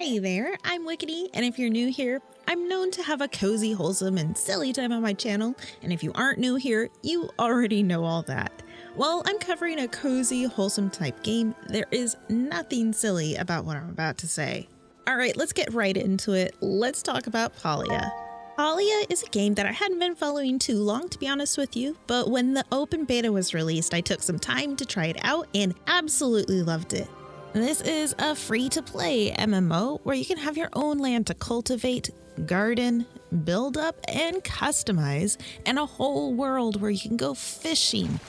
Hey there, I'm Wickedy, and if you're new here, I'm known to have a cozy, wholesome, and silly time on my channel, and if you aren't new here, you already know all that. While I'm covering a cozy, wholesome type game, there is nothing silly about what I'm about to say. Alright, let's get right into it. Let's talk about Palia. Palia is a game that I hadn't been following too long, to be honest with you, but when the open beta was released, I took some time to try it out and absolutely loved it. This is a free-to-play MMO where you can have your own land to cultivate, garden, build up, and customize, and a whole world where you can go fishing,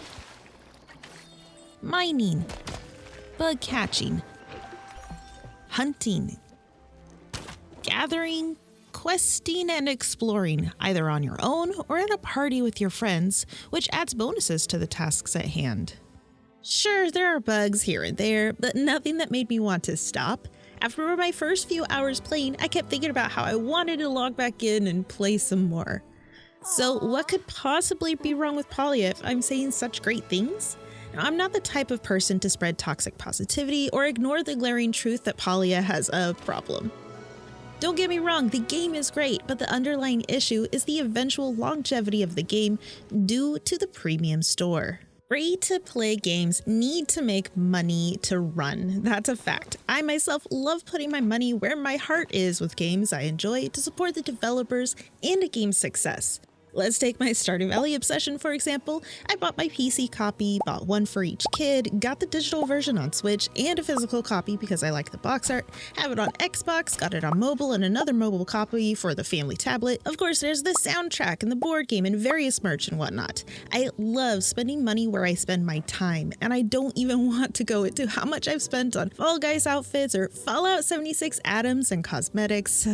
mining, bug catching, hunting, gathering, questing, and exploring, either on your own or in a party with your friends, which adds bonuses to the tasks at hand. Sure, there are bugs here and there, but nothing that made me want to stop. After my first few hours playing, I kept thinking about how I wanted to log back in and play some more. So what could possibly be wrong with Palia if I'm saying such great things? Now, I'm not the type of person to spread toxic positivity or ignore the glaring truth that Palia has a problem. Don't get me wrong, the game is great, but the underlying issue is the eventual longevity of the game due to the premium store. Free-to-play games need to make money to run. That's a fact. I myself love putting my money where my heart is with games I enjoy to support the developers and a game's success. Let's take my Stardew Valley obsession, for example. I bought my PC copy, bought one for each kid, got the digital version on Switch, and a physical copy because I like the box art, have it on Xbox, got it on mobile, and another mobile copy for the family tablet. Of course, there's the soundtrack and the board game and various merch and whatnot. I love spending money where I spend my time, and I don't even want to go into how much I've spent on Fall Guys outfits or Fallout 76 atoms and cosmetics.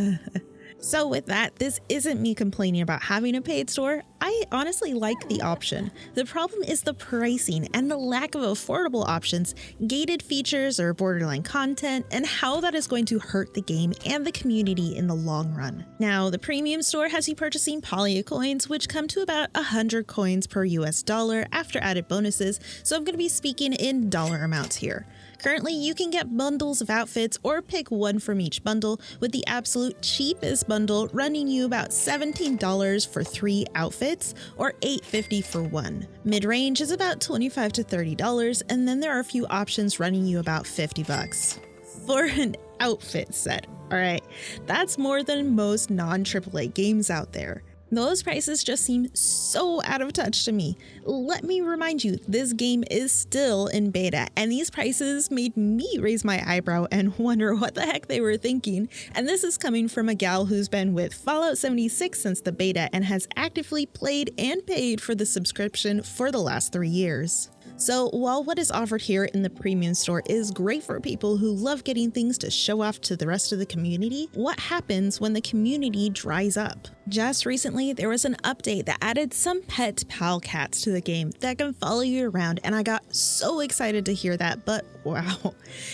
So with that, this isn't me complaining about having a paid store. I honestly like the option. The problem is the pricing and the lack of affordable options, gated features or borderline content, and how that is going to hurt the game and the community in the long run. Now, the premium store has you purchasing Palia coins, which come to about 100 coins per US dollar after added bonuses, so I'm going to be speaking in dollar amounts here. Currently, you can get bundles of outfits or pick one from each bundle, with the absolute cheapest bundle running you about $17 for 3 outfits or $8.50 for one. Mid-range is about $25 to $30, and then there are a few options running you about $50 for an outfit set. Alright, that's more than most non-AAA games out there. Those prices just seem so out of touch to me. Let me remind you, this game is still in beta, and these prices made me raise my eyebrow and wonder what the heck they were thinking. And this is coming from a gal who's been with Fallout 76 since the beta and has actively played and paid for the subscription for the last 3 years. So while what is offered here in the premium store is great for people who love getting things to show off to the rest of the community, what happens when the community dries up? Just recently, there was an update that added some pet pal cats to the game that can follow you around, and I got so excited to hear that, but wow.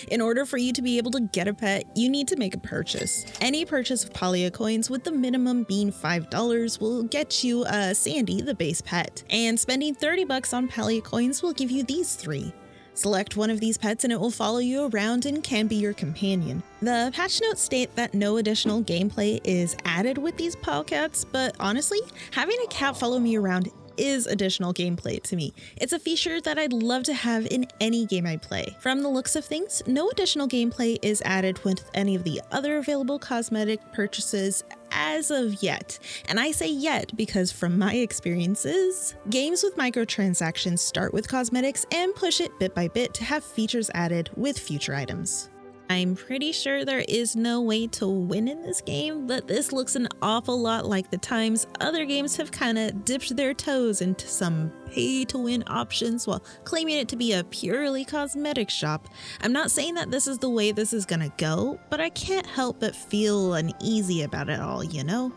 In order for you to be able to get a pet, you need to make a purchase. Any purchase of Palia coins, with the minimum being $5, will get you Sandy, the base pet, and spending $30 on Palia coins will give you these 3. Select one of these pets and it will follow you around and can be your companion. The patch notes state that no additional gameplay is added with these pal cats, but honestly, having a cat follow me around is additional gameplay to me. It's a feature that I'd love to have in any game I play. From the looks of things, no additional gameplay is added with any of the other available cosmetic purchases as of yet. And I say yet because from my experiences, games with microtransactions start with cosmetics and push it bit by bit to have features added with future items. I'm pretty sure there is no way to win in this game, but this looks an awful lot like the times other games have kinda dipped their toes into some pay-to-win options while claiming it to be a purely cosmetic shop. I'm not saying that this is the way this is gonna go, but I can't help but feel uneasy about it all, you know?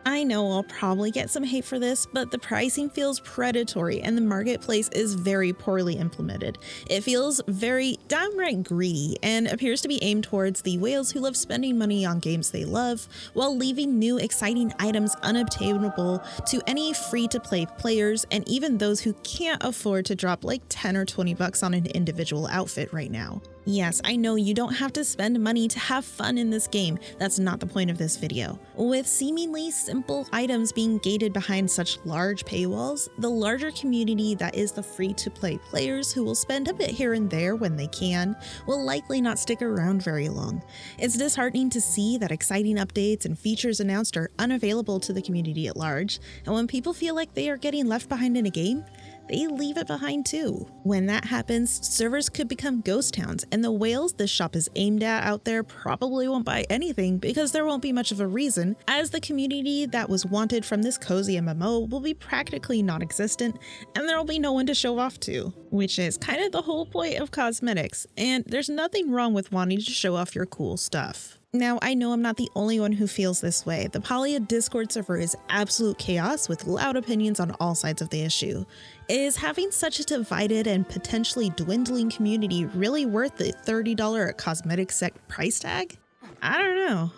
I know I'll probably get some hate for this, but the pricing feels predatory and the marketplace is very poorly implemented. It feels very downright greedy and appears to be aimed towards the whales who love spending money on games they love, while leaving new exciting items unobtainable to any free-to-play players and even those who can't afford to drop like $10 or $20 on an individual outfit right now. Yes, I know you don't have to spend money to have fun in this game. That's not the point of this video. With seemingly simple items being gated behind such large paywalls, the larger community that is the free-to-play players who will spend a bit here and there when they can, will likely not stick around very long. It's disheartening to see that exciting updates and features announced are unavailable to the community at large, and when people feel like they are getting left behind in a game, they leave it behind too. When that happens, servers could become ghost towns, and the whales this shop is aimed at out there probably won't buy anything because there won't be much of a reason, as the community that was wanted from this cozy MMO will be practically non-existent, and there will be no one to show off to, which is kind of the whole point of cosmetics, and there's nothing wrong with wanting to show off your cool stuff. Now, I know I'm not the only one who feels this way. The Palia Discord server is absolute chaos with loud opinions on all sides of the issue. Is having such a divided and potentially dwindling community really worth the $30 cosmetic set price tag? I don't know.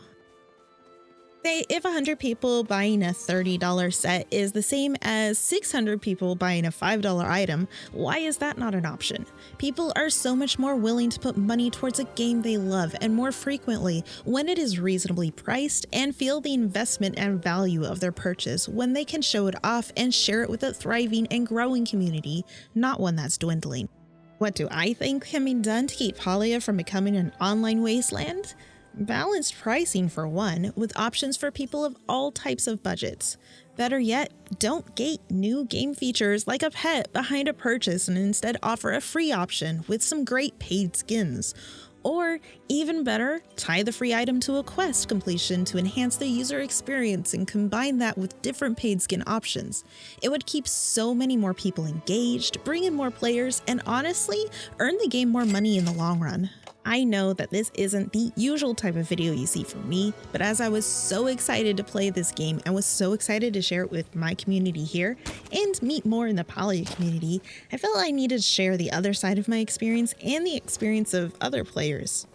Say if 100 people buying a $30 set is the same as 600 people buying a $5 item, why is that not an option? People are so much more willing to put money towards a game they love and more frequently when it is reasonably priced and feel the investment and value of their purchase when they can show it off and share it with a thriving and growing community, not one that's dwindling. What do I think can be done to keep Palia from becoming an online wasteland? Balanced pricing for one, with options for people of all types of budgets. Better yet, don't gate new game features like a pet behind a purchase and instead offer a free option with some great paid skins. Or, even better, tie the free item to a quest completion to enhance the user experience and combine that with different paid skin options. It would keep so many more people engaged, bring in more players, and honestly, earn the game more money in the long run. I know that this isn't the usual type of video you see from me, but as I was so excited to play this game and was so excited to share it with my community here and meet more in the Palia community, I felt I needed to share the other side of my experience and the experience of other players.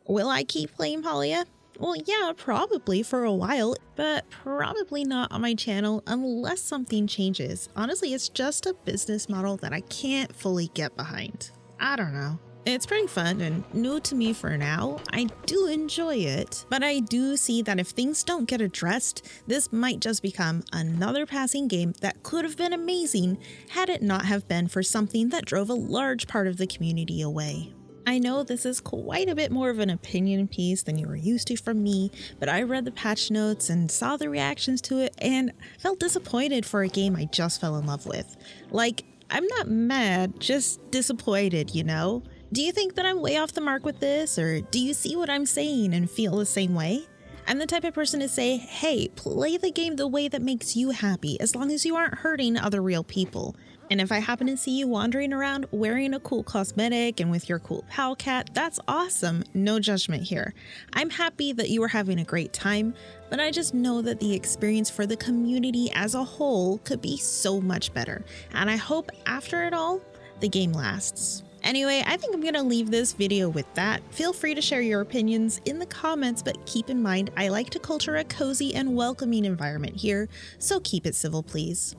Will I keep playing Palia? Well, yeah, probably for a while, but probably not on my channel unless something changes. Honestly, it's just a business model that I can't fully get behind. I don't know. It's pretty fun and new to me for now. I do enjoy it, but I do see that if things don't get addressed, this might just become another passing game that could have been amazing had it not have been for something that drove a large part of the community away. I know this is quite a bit more of an opinion piece than you were used to from me, but I read the patch notes and saw the reactions to it and felt disappointed for a game I just fell in love with. Like, I'm not mad, just disappointed, you know? Do you think that I'm way off the mark with this, or do you see what I'm saying and feel the same way? I'm the type of person to say, hey, play the game the way that makes you happy, as long as you aren't hurting other real people. And if I happen to see you wandering around wearing a cool cosmetic and with your cool pal cat, that's awesome, no judgment here. I'm happy that you are having a great time, but I just know that the experience for the community as a whole could be so much better. And I hope after it all, the game lasts. Anyway, I think I'm gonna leave this video with that. Feel free to share your opinions in the comments, but keep in mind, I like to culture a cozy and welcoming environment here, so keep it civil, please.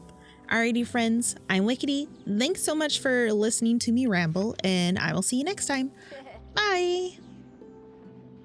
Alrighty friends, I'm Wickedy. Thanks so much for listening to me ramble, and I will see you next time. Bye!